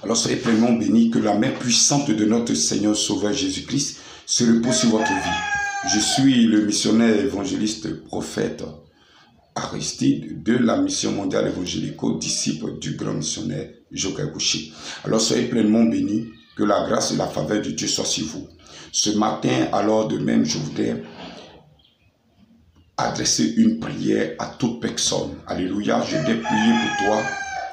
Alors soyez pleinement bénis, que la main puissante de notre Seigneur Sauveur Jésus-Christ se repose sur votre vie. Je suis le missionnaire évangéliste prophète Aristide de la mission mondiale évangélico, disciple du grand missionnaire Jokai Boucher. Alors soyez pleinement bénis, que la grâce et la faveur de Dieu soient sur vous. Ce matin, alors de même, je voudrais adresser une prière à toute personne. Alléluia, je voudrais prier pour toi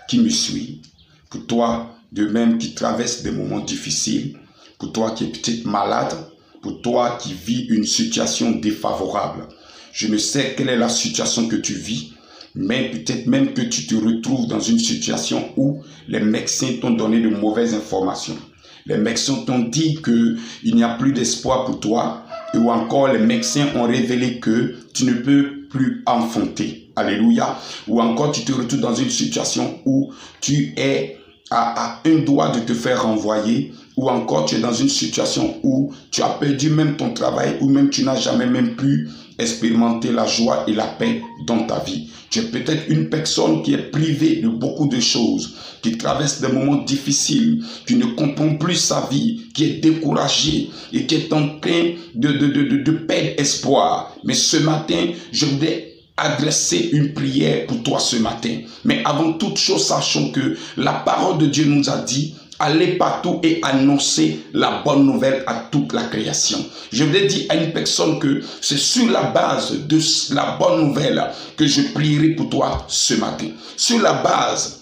qui me suis, pour toi de même qui traverse des moments difficiles, pour toi qui es peut-être malade, pour toi qui vis une situation défavorable. Je ne sais quelle est la situation que tu vis, mais peut-être même que tu te retrouves dans une situation où les médecins t'ont donné de mauvaises informations. Les médecins t'ont dit qu'il n'y a plus d'espoir pour toi, ou encore les médecins ont révélé que tu ne peux plus enfanter. Alléluia. Ou encore tu te retrouves dans une situation où tu es à un doigt de te faire renvoyer, ou encore tu es dans une situation où tu as perdu même ton travail, ou même tu n'as jamais même pu expérimenter la joie et la paix dans ta vie. Tu es peut-être une personne qui est privée de beaucoup de choses, qui traverse des moments difficiles, qui ne comprend plus sa vie, qui est découragée et qui est en train de perdre espoir. Mais ce matin, je voudrais adresser une prière pour toi ce matin. Mais avant toute chose, sachons que la parole de Dieu nous a dit: allez partout et annoncer la bonne nouvelle à toute la création. Je voudrais dire à une personne que c'est sur la base de la bonne nouvelle que je prierai pour toi ce matin. Sur la base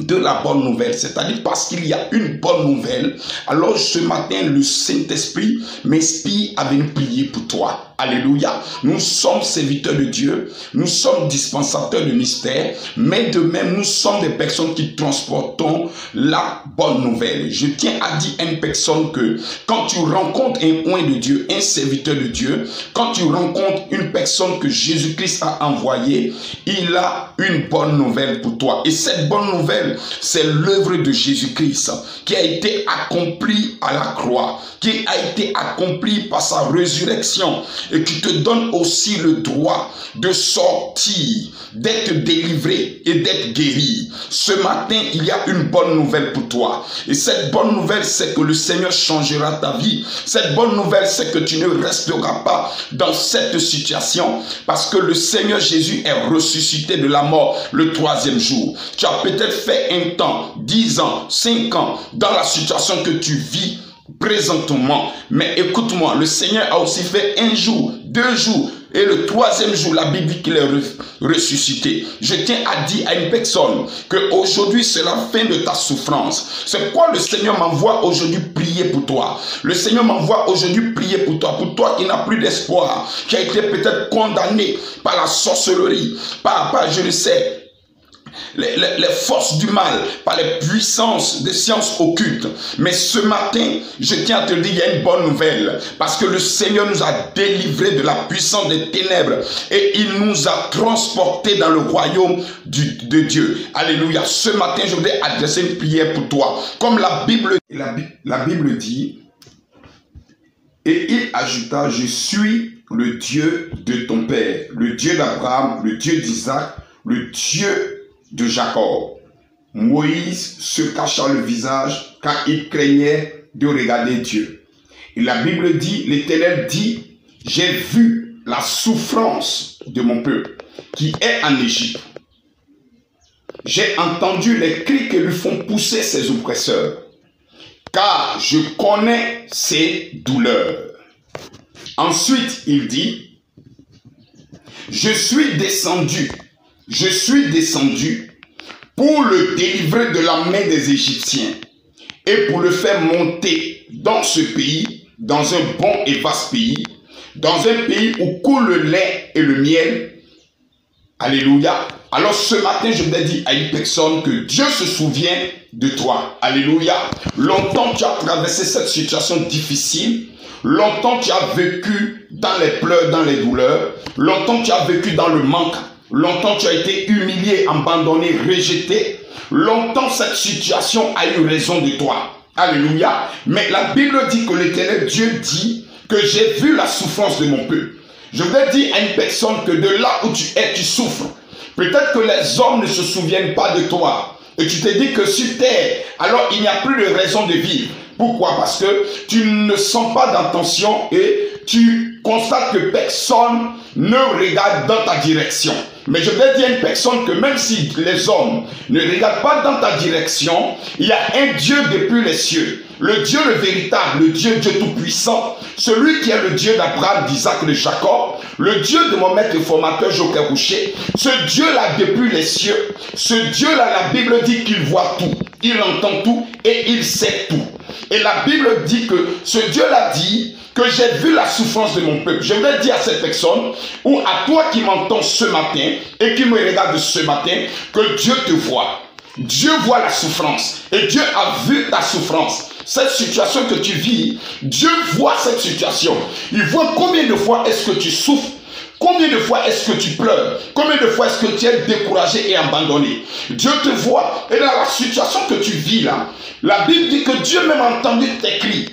de la bonne nouvelle, c'est-à-dire parce qu'il y a une bonne nouvelle, alors ce matin, le Saint-Esprit m'inspire à venir prier pour toi. Alléluia. Nous sommes serviteurs de Dieu, nous sommes dispensateurs de mystère, mais de même, nous sommes des personnes qui transportons la bonne nouvelle. Je tiens à dire à une personne que quand tu rencontres un oint de Dieu, un serviteur de Dieu, quand tu rencontres une personne que Jésus-Christ a envoyée, il a une bonne nouvelle pour toi. Et cette bonne nouvelle, c'est l'œuvre de Jésus-Christ qui a été accomplie à la croix, qui a été accomplie par sa résurrection, et qui te donne aussi le droit de sortir, d'être délivré et d'être guéri. Ce matin, il y a une bonne nouvelle pour toi. Et cette bonne nouvelle, c'est que le Seigneur changera ta vie. Cette bonne nouvelle, c'est que tu ne resteras pas dans cette situation, parce que le Seigneur Jésus est ressuscité de la mort le 3e jour. Tu as peut-être fait un temps, 10 ans, 5 ans, dans la situation que tu vis présentement. Mais écoute-moi, le Seigneur a aussi fait 1 jour, 2 jours, et le 3e jour, la Bible dit qu'il est ressuscité. Je tiens à dire à une personne que aujourd'hui c'est la fin de ta souffrance. C'est quoi le Seigneur m'envoie aujourd'hui prier pour toi? Le Seigneur m'envoie aujourd'hui prier pour toi qui n'as plus d'espoir, qui a été peut-être condamné par la sorcellerie, par je le sais, les forces du mal, par les puissances des sciences occultes. Mais ce matin, je tiens à te dire, il y a une bonne nouvelle, parce que le Seigneur nous a délivrés de la puissance des ténèbres et il nous a transportés dans le royaume de Dieu. Alléluia. Ce matin, je voudrais adresser une prière pour toi. Comme la Bible dit, et il ajouta: je suis le Dieu de ton père, le Dieu d'Abraham, le Dieu d'Isaac, le Dieu de Jacob. Moïse se cacha le visage car il craignait de regarder Dieu. Et la Bible dit, l'Éternel dit: j'ai vu la souffrance de mon peuple qui est en Égypte. J'ai entendu les cris que lui font pousser ses oppresseurs, car je connais ses douleurs. Ensuite, il dit: je suis descendu pour le délivrer de la main des Égyptiens et pour le faire monter dans ce pays, dans un bon et vaste pays, dans un pays où coule le lait et le miel. Alléluia. Alors ce matin, je voudrais dire à une personne que Dieu se souvient de toi. Alléluia. Longtemps tu as traversé cette situation difficile. Longtemps tu as vécu dans les pleurs, dans les douleurs. Longtemps tu as vécu dans le manque. Longtemps tu as été humilié, abandonné, rejeté. Longtemps cette situation a eu raison de toi. Alléluia. Mais la Bible dit que l'Éternel Dieu dit que j'ai vu la souffrance de mon peuple. Je voudrais dire à une personne que de là où tu es, tu souffres. Peut-être que les hommes ne se souviennent pas de toi. et tu te dis que sur terre, alors il n'y a plus de raison de vivre. Pourquoi? Parce que tu ne sens pas d'intention et tu constates que personne ne regarde dans ta direction. Mais je vais dire à une personne que même si les hommes ne regardent pas dans ta direction, il y a un Dieu depuis les cieux. Le Dieu le véritable, le Dieu tout-puissant, celui qui est le Dieu d'Abraham, d'Isaac, de Jacob, le Dieu de mon maître et formateur Joker Roucher, ce Dieu-là depuis les cieux, ce Dieu-là, la Bible dit qu'il voit tout, il entend tout et il sait tout. Et la Bible dit que ce Dieu-là dit que j'ai vu la souffrance de mon peuple. Je vais dire à cette personne, ou à toi qui m'entends ce matin et qui me regarde ce matin, que Dieu te voit. Dieu voit la souffrance et Dieu a vu ta souffrance. Cette situation que tu vis, Dieu voit cette situation. Il voit combien de fois est-ce que tu souffres, combien de fois est-ce que tu pleures, combien de fois est-ce que tu es découragé et abandonné. Dieu te voit. Et dans la situation que tu vis là, la Bible dit que Dieu même a entendu tes cris.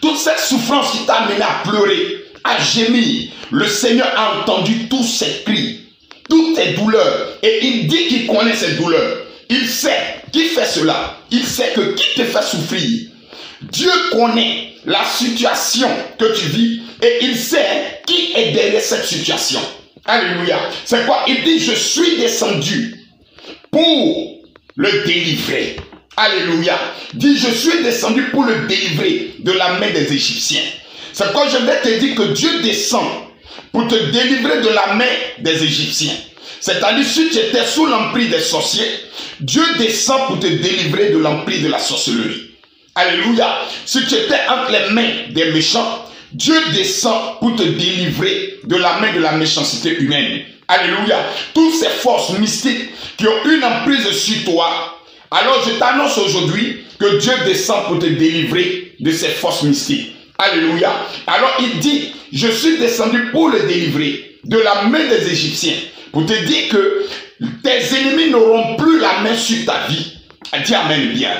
Toute cette souffrance qui t'a amené à pleurer, à gémir, le Seigneur a entendu tous ces cris, toutes tes douleurs. Et il dit qu'il connaît ces douleurs. Il sait qui fait cela. Il sait que qui te fait souffrir. Dieu connaît la situation que tu vis et il sait qui est derrière cette situation. Alléluia. C'est quoi? Il dit, je suis descendu pour le délivrer. Alléluia. Dit, je suis descendu pour le délivrer de la main des Égyptiens. C'est quoi? Je vais te dire que Dieu descend pour te délivrer de la main des Égyptiens. C'est-à-dire, si tu étais sous l'emprise des sorciers, Dieu descend pour te délivrer de l'emprise de la sorcellerie. Alléluia. Si tu étais entre les mains des méchants, Dieu descend pour te délivrer de la main de la méchanceté humaine. Alléluia. Toutes ces forces mystiques qui ont une emprise sur toi, alors je t'annonce aujourd'hui que Dieu descend pour te délivrer de ces forces mystiques. Alléluia. Alors il dit, je suis descendu pour le délivrer de la main des Égyptiens. Pour te dire que tes ennemis n'auront plus la main sur ta vie. Dis amen bien.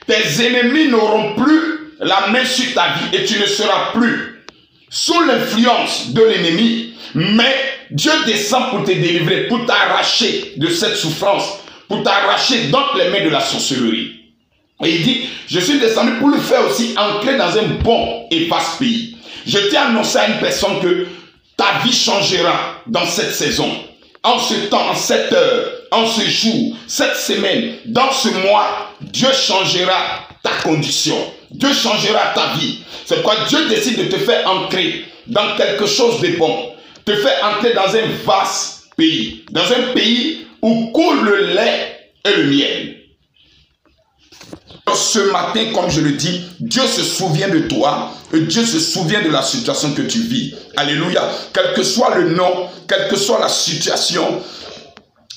Tes ennemis n'auront plus la main sur ta vie et tu ne seras plus sous l'influence de l'ennemi. Mais Dieu descend pour te délivrer, pour t'arracher de cette souffrance, pour t'arracher dans les mains de la sorcellerie. Et il dit, je suis descendu pour le faire aussi entrer dans un bon et vaste pays. Je t'ai annoncé à une personne que ta vie changera dans cette saison. En ce temps, en cette heure, en ce jour, cette semaine, dans ce mois, Dieu changera ta condition. Dieu changera ta vie. C'est pourquoi Dieu décide de te faire entrer dans quelque chose de bon. Te faire entrer dans un vaste pays. Dans un pays où coule le lait et le miel. Ce matin, comme je le dis, Dieu se souvient de toi et Dieu se souvient de la situation que tu vis. Alléluia. Quel que soit le nom, quelle que soit la situation,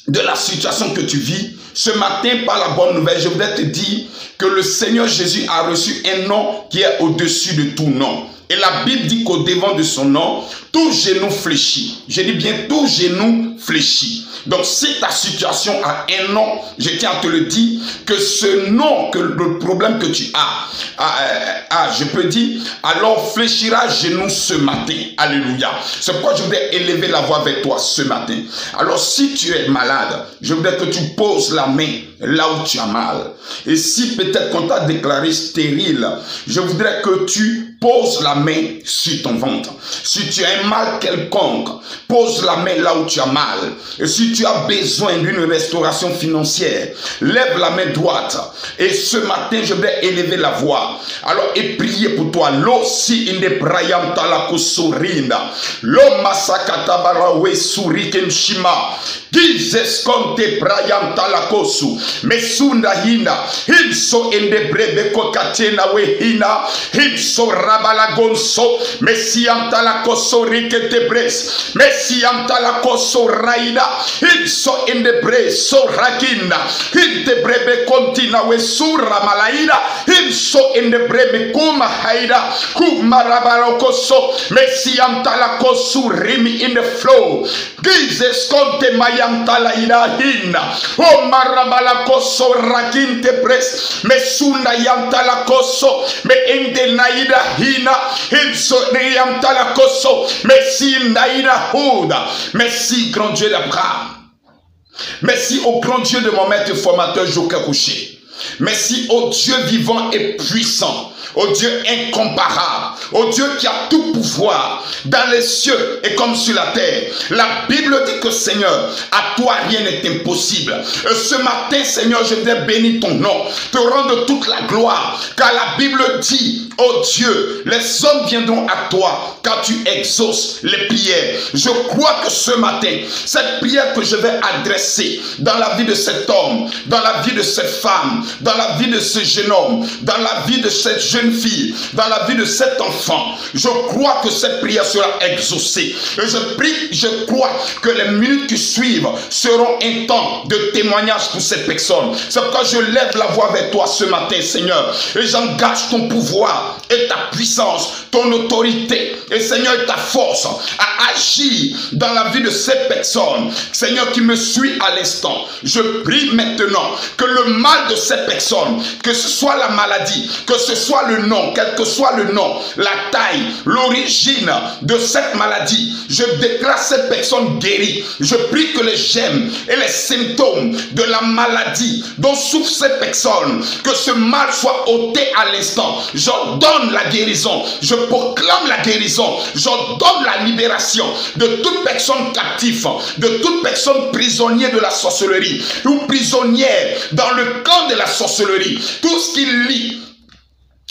de la situation que tu vis, ce matin, par la bonne nouvelle, je voudrais te dire que le Seigneur Jésus a reçu un nom qui est au-dessus de tout nom. Et la Bible dit qu'au devant de son nom, tout genou fléchit. Je dis bien tout genou fléchit. Donc si ta situation a un nom, je tiens à te le dire, que ce nom, que le problème que tu as, je peux dire, alors fléchira genou ce matin. Alléluia. C'est pourquoi je voudrais élever la voix vers toi ce matin. Alors si tu es malade, je voudrais que tu poses la main là où tu as mal. Et si peut-être qu'on t'a déclaré stérile, je voudrais que tu poses la main sur ton ventre. Si tu as un mal quelconque, pose la main là où tu as mal. Et si tu as besoin d'une restauration financière, lève la main droite. Et ce matin, je vais élever la voix. Alors, et prier pour toi. Lo si inde brayam talako sorinda. Lo masakata barawe suriken shima. Gizes konte brayam talakosu. Mesunda hina. Himso inde brebe kokatena we hina. Himso rabala gonso. Mesiam talakoso rikete bres. Mesiam talakoso raida. Himso inde bre so rakinda. Hinte brebe kontina we sura malaida. Himso inde brebe kuma haida. Kuma rabala koso. Mesiam talakoso rimi in the flow. Gizes konte mayam talaida hina. O marabala koso rakinte bres. Mesunda yam talakoso. Me ende naida hina. Himso yam talakoso. Messi naida huda. Merci grand Dieu d'Abraham. Merci au grand Dieu de mon maître formateur Joker Couché. Merci au Dieu vivant et puissant, au Dieu incomparable, au Dieu qui a tout pouvoir dans les cieux et comme sur la terre. La Bible dit que Seigneur, à toi rien n'est impossible. Et ce matin, Seigneur, je viens bénir ton nom, te rendre toute la gloire, car la Bible dit, oh Dieu, les hommes viendront à toi quand tu exauces les prières. Je crois que ce matin, cette prière que je vais adresser dans la vie de cet homme, dans la vie de cette femme, dans la vie de ce jeune homme, dans la vie de cette jeune fille, dans la vie de cet enfant, je crois que cette prière sera exaucée. Et je prie, je crois que les minutes qui suivent seront un temps de témoignage pour cette personne. C'est pourquoi je lève la voix vers toi ce matin, Seigneur, et j'engage ton pouvoir et ta puissance, ton autorité, et Seigneur, ta force à agir dans la vie de cette personne, Seigneur, qui me suit à l'instant. Je prie maintenant que le mal de cette personne, que ce soit la maladie, que ce soit le nom, quel que soit le nom, la taille, l'origine de cette maladie, je déclare cette personne guérie. Je prie que les gemmes et les symptômes de la maladie dont souffre cette personne, que ce mal soit ôté à l'instant. J'ordonne la guérison, je proclame la guérison, j'ordonne la libération de toute personne captive, de toute personne prisonnière de la sorcellerie ou prisonnière dans le camp de la sorcellerie. Tout ce qui lie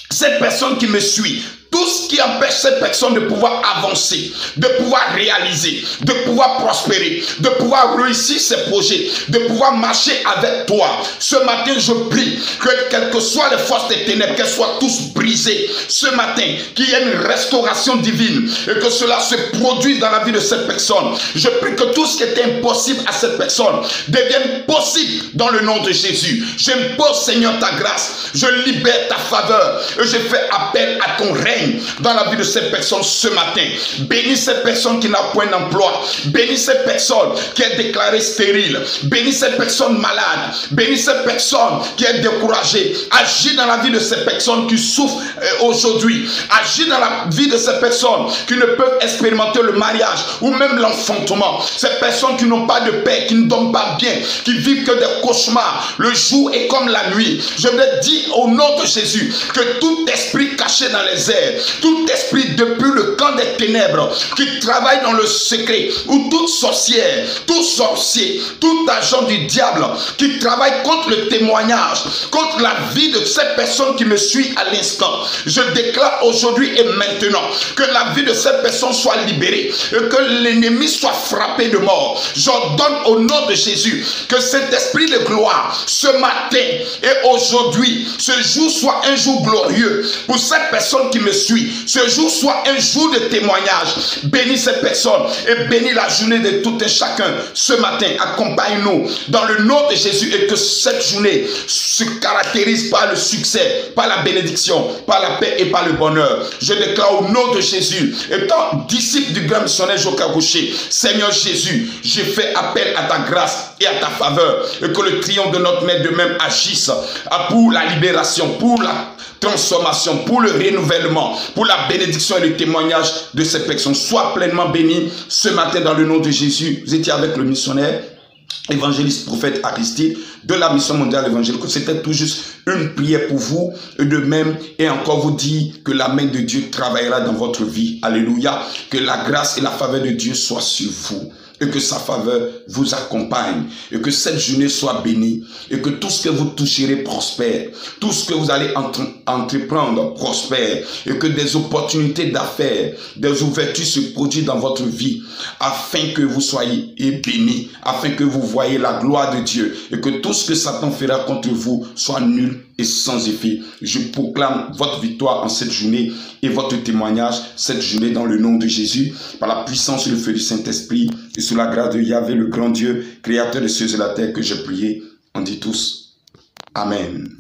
cette personne qui me suit, tout ce qui empêche cette personne de pouvoir avancer, de pouvoir réaliser, de pouvoir prospérer, de pouvoir réussir ses projets, de pouvoir marcher avec toi. Ce matin, je prie que quelles que soient les forces des ténèbres, qu'elles soient tous brisées. Ce matin, qu'il y ait une restauration divine et que cela se produise dans la vie de cette personne. Je prie que tout ce qui était impossible à cette personne devienne possible dans le nom de Jésus. J'impose, Seigneur, ta grâce. Je libère ta faveur et je fais appel à ton règne dans la vie de cette personne ce matin. Bénis cette personne qui n'a point d'emploi. Bénis cette personne qui est déclarée stérile. Bénis cette personne malade. Bénis cette personne qui est découragée. Agis dans la vie de ces personnes qui souffrent aujourd'hui. Agis dans la vie de ces personnes qui ne peuvent expérimenter le mariage ou même l'enfantement. Ces personnes qui n'ont pas de paix, qui ne dorment pas bien, qui vivent que des cauchemars. Le jour est comme la nuit. Je vais dire au nom de Jésus que tout esprit caché dans les airs, tout esprit depuis le camp des ténèbres qui travaille dans le secret, ou toute sorcière, tout sorcier, tout agent du diable qui travaille contre le témoignage, contre la vie de cette personne qui me suit à l'instant, je déclare aujourd'hui et maintenant que la vie de cette personne soit libérée et que l'ennemi soit frappé de mort. J'ordonne au nom de Jésus que cet esprit de gloire ce matin et aujourd'hui, ce jour soit un jour glorieux pour cette personne qui me suit. Ce jour soit un jour de témoignage. Bénis cette personne et bénis la journée de tout un chacun. Ce matin, accompagne-nous dans le nom de Jésus et que cette journée se caractérise par le succès, par la bénédiction, par la paix et par le bonheur. Je déclare au nom de Jésus, étant disciple du grand missionnaire Joker Couché, Seigneur Jésus, j'ai fait appel à ta grâce et à ta faveur et que le triomphe de notre Maître de même agisse pour la libération, pour la transformation, pour le renouvellement, pour la bénédiction et le témoignage de cette personne. Sois pleinement béni ce matin dans le nom de Jésus. Vous étiez avec le missionnaire, évangéliste, prophète Aristide de la mission mondiale évangélique. C'était tout juste une prière pour vous et de même et encore vous dire que la main de Dieu travaillera dans votre vie. Alléluia. Que la grâce et la faveur de Dieu soient sur vous. Et que sa faveur vous accompagne. Et que cette journée soit bénie. Et que tout ce que vous toucherez prospère. Tout ce que vous allez entreprendre prospère. Et que des opportunités d'affaires, des ouvertures se produisent dans votre vie. Afin que vous soyez bénis. Afin que vous voyez la gloire de Dieu. Et que tout ce que Satan fera contre vous soit nul et sans effet. Je proclame votre victoire en cette journée et votre témoignage cette journée dans le nom de Jésus, par la puissance et le feu du Saint-Esprit et sous la grâce de Yahvé, le grand Dieu, créateur des cieux et de la terre, que j'ai prié. On dit tous Amen.